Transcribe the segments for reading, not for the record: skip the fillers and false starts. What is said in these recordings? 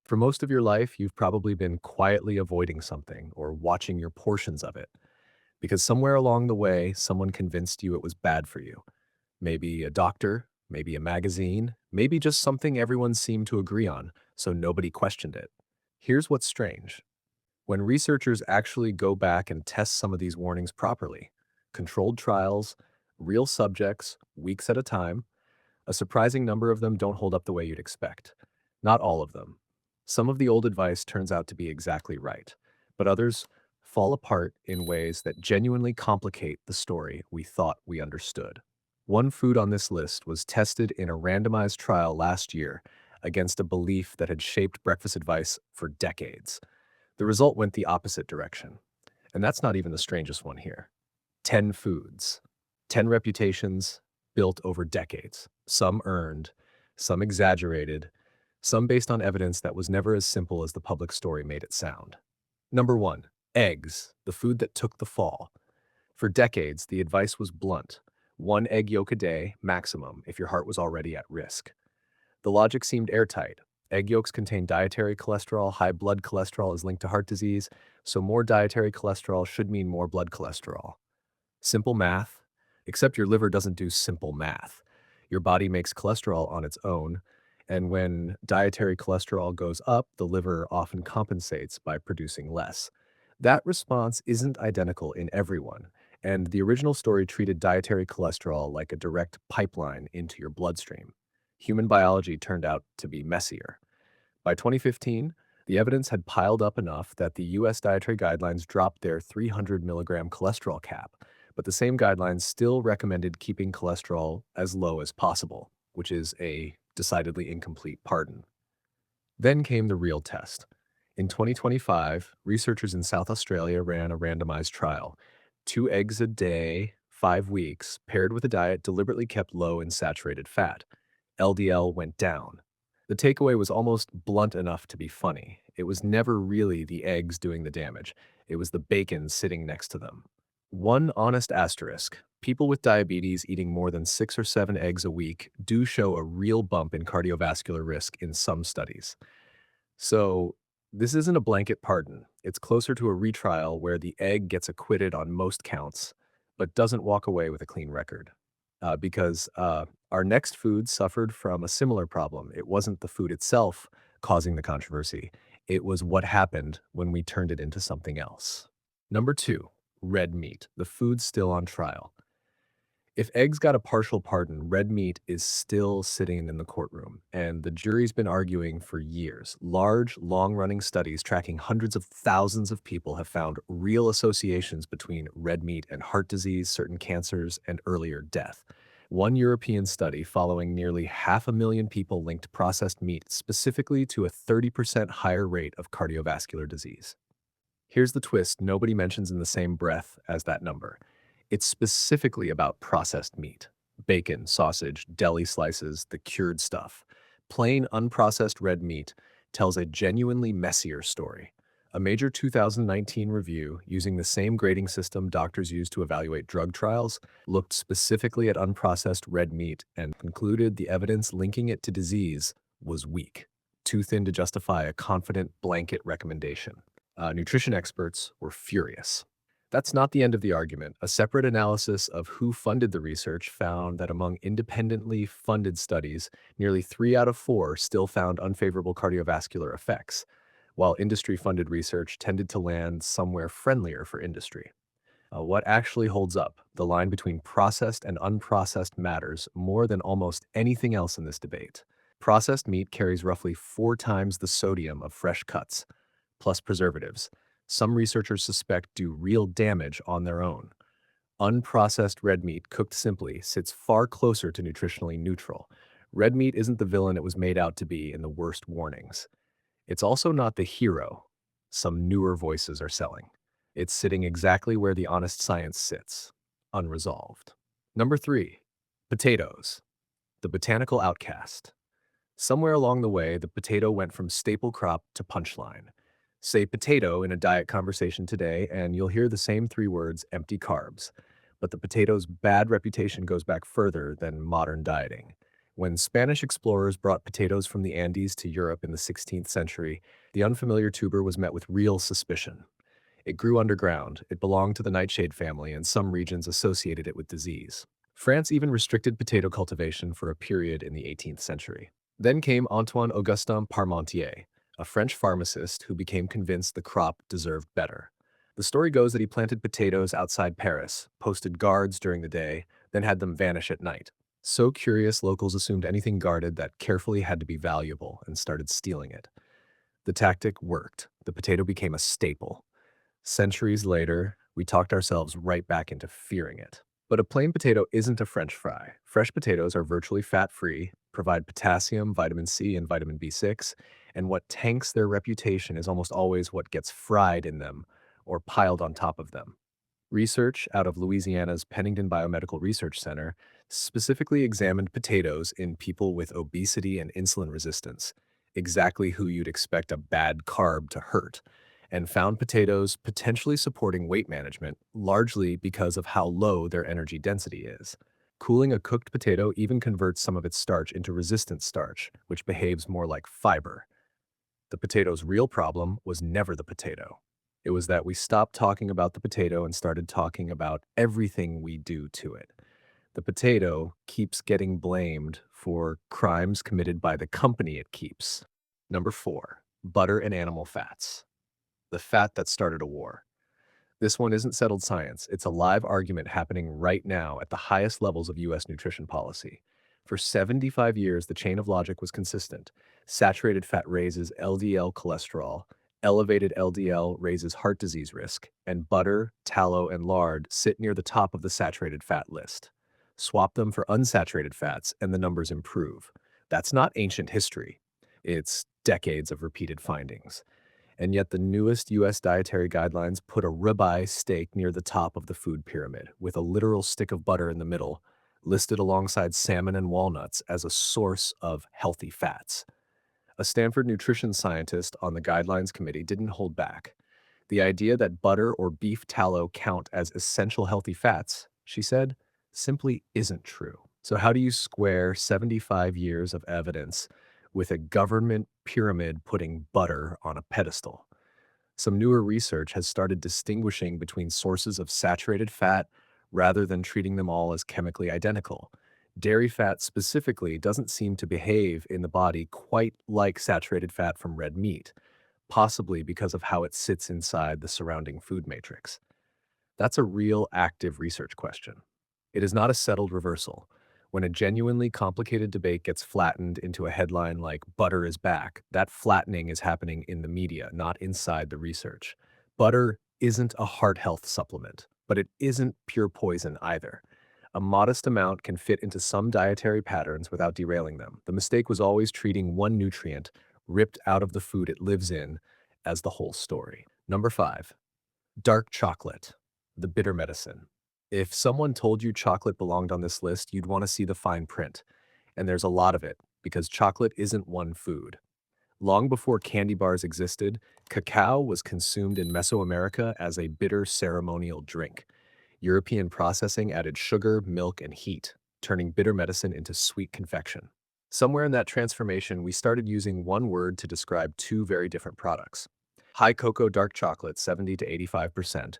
For most of your life, you've probably been quietly avoiding something or watching your portions of it because somewhere along the way, someone convinced you it was bad for you. Maybe a doctor, maybe a magazine, maybe just something everyone seemed to agree on, so nobody questioned it. Here's what's strange. When researchers actually go back and test some of these warnings properly, controlled trials, real subjects, weeks at a time, a surprising number of them don't hold up the way you'd expect. Not all of them. Some of the old advice turns out to be exactly right, but others fall apart in ways that genuinely complicate the story we thought we understood. One food on this list was tested in a randomized trial last year against a belief that had shaped breakfast advice for decades. The result went the opposite direction. And that's not even the strangest one here. 10 foods, 10 reputations built over decades, some earned, some exaggerated, some based on evidence that was never as simple as the public story made it sound. Number one, eggs, the food that took the fall. For decades, the advice was blunt: one egg yolk a day, maximum, if your heart was already at risk. The logic seemed airtight. Egg yolks contain dietary cholesterol, high blood cholesterol is linked to heart disease, so more dietary cholesterol should mean more blood cholesterol. Simple math, except your liver doesn't do simple math. Your body makes cholesterol on its own, and when dietary cholesterol goes up, the liver often compensates by producing less. That response isn't identical in everyone, and the original story treated dietary cholesterol like a direct pipeline into your bloodstream. Human biology turned out to be messier. By 2015, the evidence had piled up enough that the US dietary guidelines dropped their 300 milligram cholesterol cap, but the same guidelines still recommended keeping cholesterol as low as possible, which is a decidedly incomplete pardon. Then came the real test. In 2025, researchers in South Australia ran a randomized trial. 2 eggs a day, 5 weeks, paired with a diet deliberately kept low in saturated fat. LDL went down. The takeaway was almost blunt enough to be funny. It was never really the eggs doing the damage. It was the bacon sitting next to them. One honest asterisk: people with diabetes eating more than 6 or 7 eggs a week do show a real bump in cardiovascular risk in some studies. So, this isn't a blanket pardon. It's closer to a retrial where the egg gets acquitted on most counts, but doesn't walk away with a clean record. Because our next food suffered from a similar problem. It wasn't the food itself causing the controversy, it was what happened when we turned it into something else. Number two, red meat, the food still on trial. If eggs got a partial pardon, red meat is still sitting in the courtroom, and the jury's been arguing for years. Large, long-running studies tracking hundreds of thousands of people have found real associations between red meat and heart disease, certain cancers, and earlier death. One European study following nearly 500,000 people linked processed meat specifically to a 30% higher rate of cardiovascular disease. Here's the twist nobody mentions in the same breath as that number. It's specifically about processed meat: bacon, sausage, deli slices, the cured stuff. Plain, unprocessed red meat tells a genuinely messier story. A major 2019 review, using the same grading system doctors use to evaluate drug trials, looked specifically at unprocessed red meat and concluded the evidence linking it to disease was weak, too thin to justify a confident blanket recommendation. Nutrition experts were furious. That's not the end of the argument. A separate analysis of who funded the research found that among independently funded studies, nearly 3 out of 4 still found unfavorable cardiovascular effects, while industry-funded research tended to land somewhere friendlier for industry. What actually holds up? The line between processed and unprocessed matters more than almost anything else in this debate. Processed meat carries roughly 4 times the sodium of fresh cuts, plus preservatives. Some researchers suspect do real damage on their own. Unprocessed red meat, cooked simply, sits far closer to nutritionally neutral. Red meat isn't the villain it was made out to be in the worst warnings. It's also not the hero some newer voices are selling. It's sitting exactly where the honest science sits, unresolved. Number three, potatoes, the botanical outcast. Somewhere along the way, the potato went from staple crop to punchline. Say potato in a diet conversation today, and you'll hear the same 3 words: empty carbs. But the potato's bad reputation goes back further than modern dieting. When Spanish explorers brought potatoes from the Andes to Europe in the 16th century, the unfamiliar tuber was met with real suspicion. It grew underground, it belonged to the nightshade family, and some regions associated it with disease. France even restricted potato cultivation for a period in the 18th century. Then came Antoine Augustin Parmentier, a French pharmacist who became convinced the crop deserved better. The story goes that he planted potatoes outside Paris, posted guards during the day, then had them vanish at night. So curious, locals assumed anything guarded that carefully had to be valuable and started stealing it. The tactic worked. The potato became a staple. Centuries later, we talked ourselves right back into fearing it. But a plain potato isn't a French fry. Fresh potatoes are virtually fat-free, provide potassium, vitamin C, and vitamin B6, and what tanks their reputation is almost always what gets fried in them or piled on top of them. Research out of Louisiana's Pennington Biomedical Research Center specifically examined potatoes in people with obesity and insulin resistance, exactly who you'd expect a bad carb to hurt, and found potatoes potentially supporting weight management, largely because of how low their energy density is. Cooling a cooked potato even converts some of its starch into resistant starch, which behaves more like fiber. The potato's real problem was never the potato. It was that we stopped talking about the potato and started talking about everything we do to it. The potato keeps getting blamed for crimes committed by the company it keeps. Number 4, butter and animal fats. The fat that started a war. This one isn't settled science. It's a live argument happening right now at the highest levels of US nutrition policy. For 75 years, the chain of logic was consistent. Saturated fat raises LDL cholesterol, elevated LDL raises heart disease risk, and butter, tallow, and lard sit near the top of the saturated fat list. Swap them for unsaturated fats, and the numbers improve. That's not ancient history. It's decades of repeated findings. And yet the newest US dietary guidelines put a ribeye steak near the top of the food pyramid, with a literal stick of butter in the middle, listed alongside salmon and walnuts as a source of healthy fats. A Stanford nutrition scientist on the guidelines committee didn't hold back. The idea that butter or beef tallow count as essential healthy fats, she said, simply isn't true. So how do you square 75 years of evidence with a government pyramid putting butter on a pedestal? Some newer research has started distinguishing between sources of saturated fat rather than treating them all as chemically identical. Dairy fat specifically doesn't seem to behave in the body quite like saturated fat from red meat, possibly because of how it sits inside the surrounding food matrix. That's a real active research question. It is not a settled reversal. When a genuinely complicated debate gets flattened into a headline like "butter is back," that flattening is happening in the media, not inside the research. Butter isn't a heart health supplement, but it isn't pure poison either. A modest amount can fit into some dietary patterns without derailing them. The mistake was always treating one nutrient, ripped out of the food it lives in, as the whole story. Number 5, dark chocolate, the bitter medicine. If someone told you chocolate belonged on this list, you'd want to see the fine print. And there's a lot of it, because chocolate isn't one food. Long before candy bars existed, cacao was consumed in Mesoamerica as a bitter ceremonial drink. European processing added sugar, milk, and heat, turning bitter medicine into sweet confection. Somewhere in that transformation, we started using one word to describe two very different products. High cocoa dark chocolate, 70 to 85%,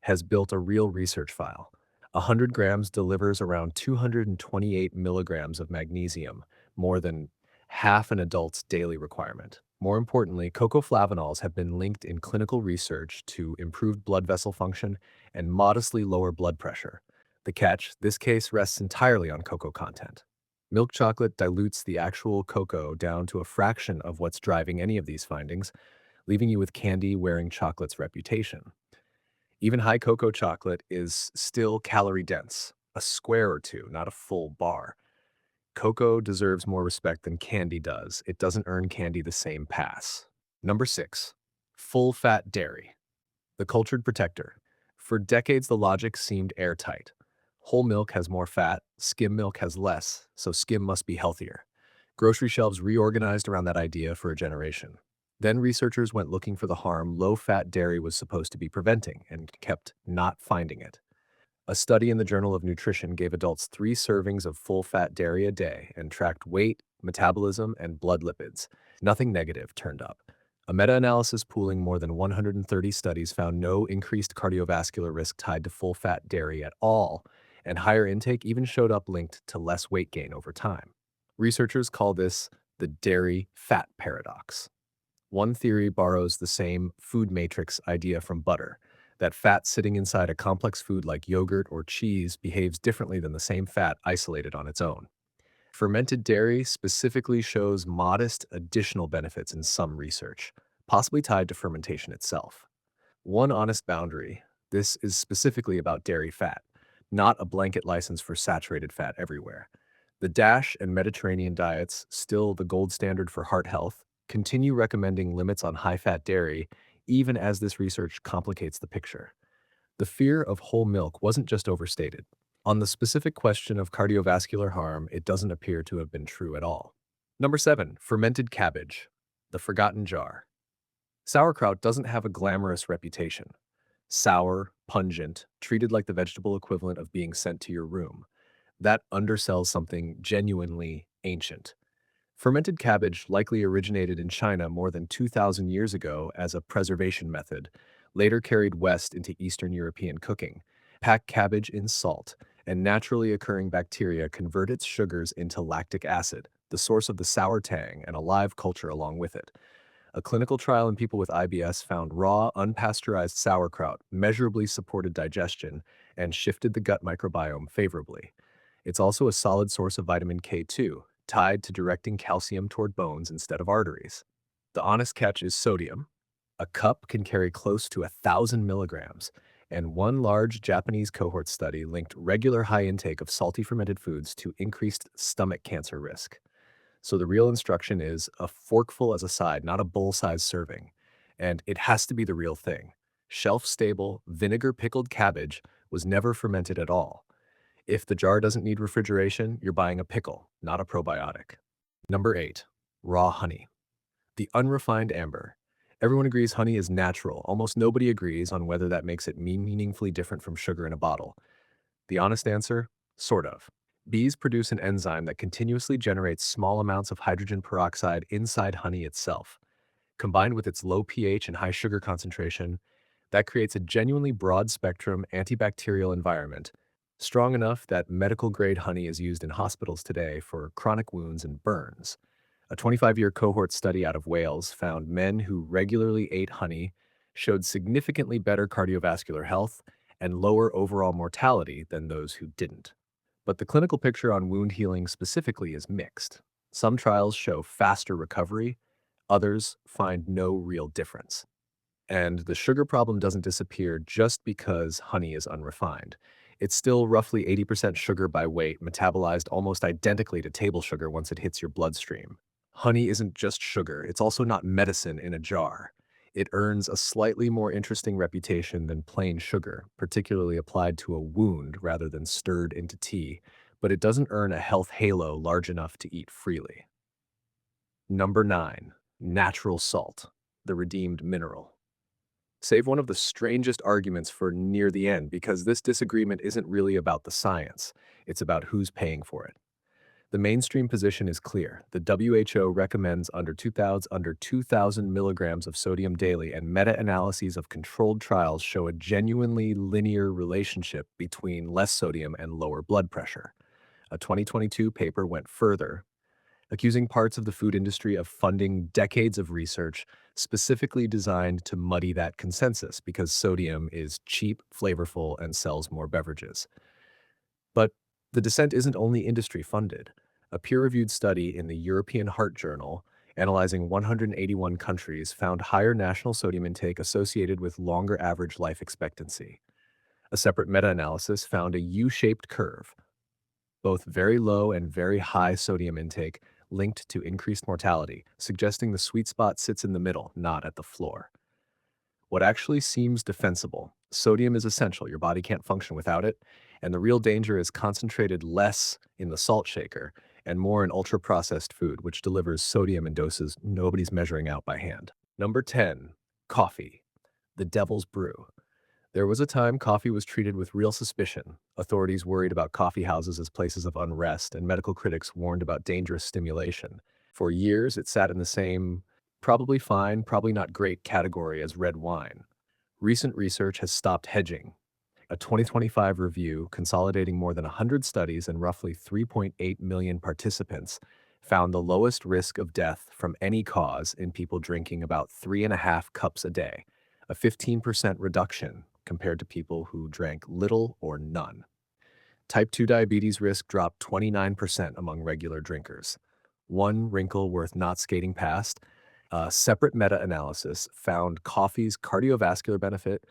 has built a real research file. 100 grams delivers around 228 milligrams of magnesium, more than half an adult's daily requirement. More importantly, cocoa flavanols have been linked in clinical research to improved blood vessel function and modestly lower blood pressure. The catch, this case rests entirely on cocoa content. Milk chocolate dilutes the actual cocoa down to a fraction of what's driving any of these findings, leaving you with candy wearing chocolate's reputation. Even high cocoa chocolate is still calorie dense, a square or two, not a full bar. Cocoa deserves more respect than candy does. It doesn't earn candy the same pass. Number 6, full fat dairy, the cultured protector. For decades, the logic seemed airtight. Whole milk has more fat, skim milk has less, so skim must be healthier. Grocery shelves reorganized around that idea for a generation. Then researchers went looking for the harm low-fat dairy was supposed to be preventing and kept not finding it. A study in the Journal of Nutrition gave adults 3 servings of full-fat dairy a day and tracked weight, metabolism, and blood lipids. Nothing negative turned up. A meta-analysis pooling more than 130 studies found no increased cardiovascular risk tied to full-fat dairy at all, and higher intake even showed up linked to less weight gain over time. Researchers call this the dairy fat paradox. One theory borrows the same food matrix idea from butter, that fat sitting inside a complex food like yogurt or cheese behaves differently than the same fat isolated on its own. Fermented dairy specifically shows modest additional benefits in some research, possibly tied to fermentation itself. One honest boundary: this is specifically about dairy fat, not a blanket license for saturated fat everywhere. The DASH and Mediterranean diets, still the gold standard for heart health, continue recommending limits on high fat dairy, even as this research complicates the picture. The fear of whole milk wasn't just overstated. On the specific question of cardiovascular harm, it doesn't appear to have been true at all. Number 7, fermented cabbage, the forgotten jar. Sauerkraut doesn't have a glamorous reputation. Sour, pungent, treated like the vegetable equivalent of being sent to your room. That undersells something genuinely ancient. Fermented cabbage likely originated in China more than 2,000 years ago as a preservation method, later carried west into Eastern European cooking. Pack cabbage in salt, and naturally occurring bacteria convert its sugars into lactic acid, the source of the sour tang and a live culture along with it. A clinical trial in people with IBS found raw, unpasteurized sauerkraut measurably supported digestion and shifted the gut microbiome favorably. It's also a solid source of vitamin K2, tied to directing calcium toward bones instead of arteries. The honest catch is sodium. A cup can carry close to 1,000 milligrams, and one large Japanese cohort study linked regular high intake of salty fermented foods to increased stomach cancer risk. So the real instruction is a forkful as a side, not a bowl-sized serving. And it has to be the real thing. Shelf-stable, vinegar-pickled cabbage was never fermented at all. If the jar doesn't need refrigeration, you're buying a pickle, not a probiotic. Number 8, raw honey. The unrefined amber. Everyone agrees honey is natural. Almost nobody agrees on whether that makes it meaningfully different from sugar in a bottle. The honest answer? Sort of. Bees produce an enzyme that continuously generates small amounts of hydrogen peroxide inside honey itself. Combined with its low pH and high sugar concentration, that creates a genuinely broad-spectrum antibacterial environment, strong enough that medical-grade honey is used in hospitals today for chronic wounds and burns. A 25-year cohort study out of Wales found men who regularly ate honey showed significantly better cardiovascular health and lower overall mortality than those who didn't. But the clinical picture on wound healing specifically is mixed. Some trials show faster recovery, others find no real difference. And the sugar problem doesn't disappear just because honey is unrefined. It's still roughly 80% sugar by weight, metabolized almost identically to table sugar once it hits your bloodstream. Honey isn't just sugar, it's also not medicine in a jar. It earns a slightly more interesting reputation than plain sugar, particularly applied to a wound rather than stirred into tea, but it doesn't earn a health halo large enough to eat freely. Number 9, natural salt, the redeemed mineral. Save one of the strangest arguments for near the end because this disagreement isn't really about the science, it's about who's paying for it. The mainstream position is clear. The WHO recommends under 2,000 milligrams of sodium daily, and meta-analyses of controlled trials show a genuinely linear relationship between less sodium and lower blood pressure. A 2022 paper went further, accusing parts of the food industry of funding decades of research specifically designed to muddy that consensus because sodium is cheap, flavorful, and sells more beverages. But the dissent isn't only industry funded. A peer-reviewed study in the European Heart Journal, analyzing 181 countries, found higher national sodium intake associated with longer average life expectancy. A separate meta-analysis found a U-shaped curve, both very low and very high sodium intake linked to increased mortality, suggesting the sweet spot sits in the middle, not at the floor. What actually seems defensible: sodium is essential, your body can't function without it, and the real danger is concentrated less in the salt shaker and more in ultra-processed food, which delivers sodium in doses nobody's measuring out by hand. Number 10, coffee, the devil's brew. There was a time coffee was treated with real suspicion. Authorities worried about coffee houses as places of unrest, and medical critics warned about dangerous stimulation. For years, it sat in the same probably fine, probably not great category as red wine. Recent research has stopped hedging. A 2025 review consolidating more than 100 studies and roughly 3.8 million participants found the lowest risk of death from any cause in people drinking about 3.5 cups a day, a 15% reduction compared to people who drank little or none. Type 2 diabetes risk dropped 29% among regular drinkers. One wrinkle worth not skating past: a separate meta analysis found coffee's cardiovascular benefit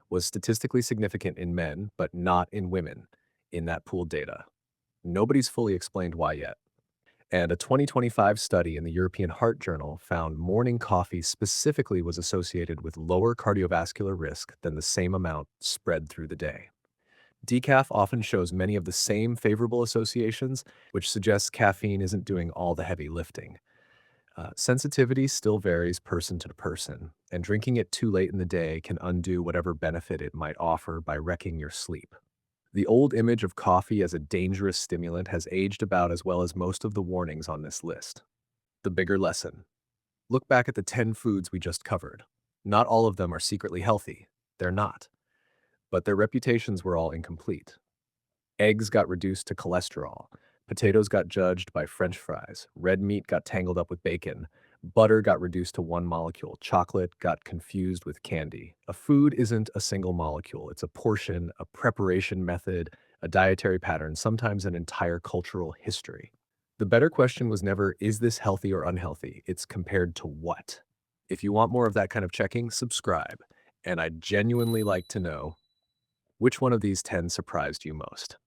was statistically significant in men, but not in women in that pooled data. Nobody's fully explained why yet. And a 2025 study in the European Heart Journal found morning coffee specifically was associated with lower cardiovascular risk than the same amount spread through the day. Decaf often shows many of the same favorable associations, which suggests caffeine isn't doing all the heavy lifting. Sensitivity still varies person to person, and drinking it too late in the day can undo whatever benefit it might offer by wrecking your sleep. The old image of coffee as a dangerous stimulant has aged about as well as most of the warnings on this list. The bigger lesson: look back at the 10 foods we just covered. Not all of them are secretly healthy. They're not. But their reputations were all incomplete. Eggs got reduced to cholesterol. Potatoes got judged by French fries. Red meat got tangled up with bacon. Butter got reduced to one molecule. Chocolate got confused with candy. A food isn't a single molecule. It's a portion, a preparation method, a dietary pattern, sometimes an entire cultural history. The better question was never, is this healthy or unhealthy? It's compared to what? If you want more of that kind of checking, subscribe. And I'd genuinely like to know, which one of these 10 surprised you most?